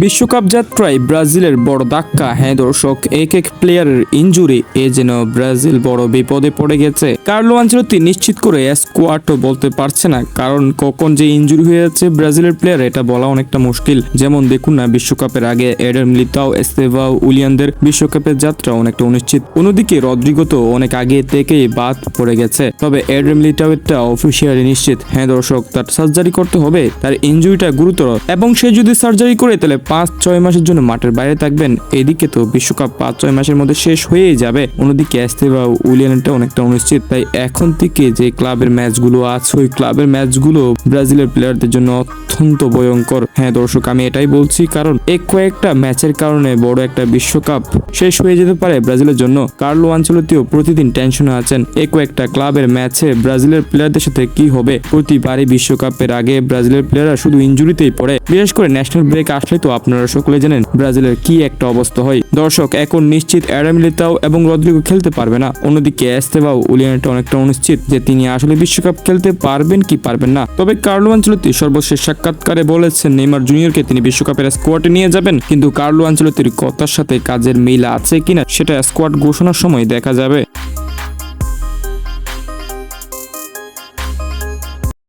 বিশ্বকাপ যাত্রায় ব্রাজিলের বড় ধাক্কা। হ্যাঁ দর্শক, এক প্লেয়ারের ইনজুরি এ যেন ব্রাজিল বড় বিপদে পড়ে গেছে। কার্লো আনচেলত্তি নিশ্চিত করে স্কোয়াডও বলতে পারছে না, কারণ কখন যে ইনজুরি হয়ে যাচ্ছে ব্রাজিলের প্লেয়ার এটা বলা অনেকটা মুশকিল। যেমন দেখুন না, বিশ্বকাপের আগে এডার মিলিতাও, এস্তেভাও, উলিয়ানদের বিশ্বকাপের যাত্রা অনেকটা অনিশ্চিত। অন্যদিকে রদ্রিগো তো অনেক আগে থেকেই বাদ পড়ে গেছে, তবে এডার মিলিতাও এটা অফিসিয়ালি নিশ্চিত। হ্যাঁ দর্শক, তার সার্জারি করতে হবে, তার ইনজুরিটা গুরুতর এবং সে যদি সার্জারি করে তাহলে 5-6 মাসের জন্য মাঠের বাইরে থাকবেন। এদিকে তো বিশ্বকাপ 5-6 মাসের মধ্যে শেষ হয়েই যাবে। অন্যদিকে এস্তেভা, উলিয়ানটা অনেকটা অনিশ্চিত। তাই এখন থেকে যে ক্লাবের ম্যাচগুলো আছে ওই ক্লাবের ম্যাচগুলো ব্রাজিলের প্লেয়ারদের জন্য অত্যন্ত ভয়ঙ্কর। হ্যাঁ দর্শক, আমি এটাই বলছি, কারণ এই কয়েকটা ম্যাচের কারণে বড় একটা বিশ্বকাপ শেষ হয়ে যেতে পারে ব্রাজিলের জন্য। কার্লো আনচেলত্তিও প্রতিদিন টেনশনে আছেন এই কয়েকটা ক্লাবের ম্যাচে ব্রাজিলের প্লেয়ারদের সাথে কি হবে। প্রতিবারই বিশ্বকাপের আগে ব্রাজিলের প্লেয়াররা শুধু ইনজুরিতেই পড়ে, বিশেষ করে ন্যাশনাল ব্রেক আসলে তো আপনারা সকলে জানেন ব্রাজিলের কি একটা অবস্থা হয়। দর্শক, এখন নিশ্চিত এডার মিলিতাও এবং রদ্রিগো খেলতে পারবে না। অন্যদিকে এস্তেভাও, উলিয়ানটা অনেকটা অনিশ্চিত যে তিনি আসলে বিশ্বকাপ খেলতে পারবেন কি পারবেন না। তবে কার্লো আনচেলত্তি সর্বশেষ সাক্ষাৎকারে বলেছেন নেইমার জুনিয়রকে তিনি বিশ্বকাপের স্কোয়াডে নিয়ে যাবেন, কিন্তু কার্লো আনচেলত্তির কথার সাথে কাজের মিল আছে কিনা সেটা স্কোয়াড ঘোষণার সময় দেখা যাবে।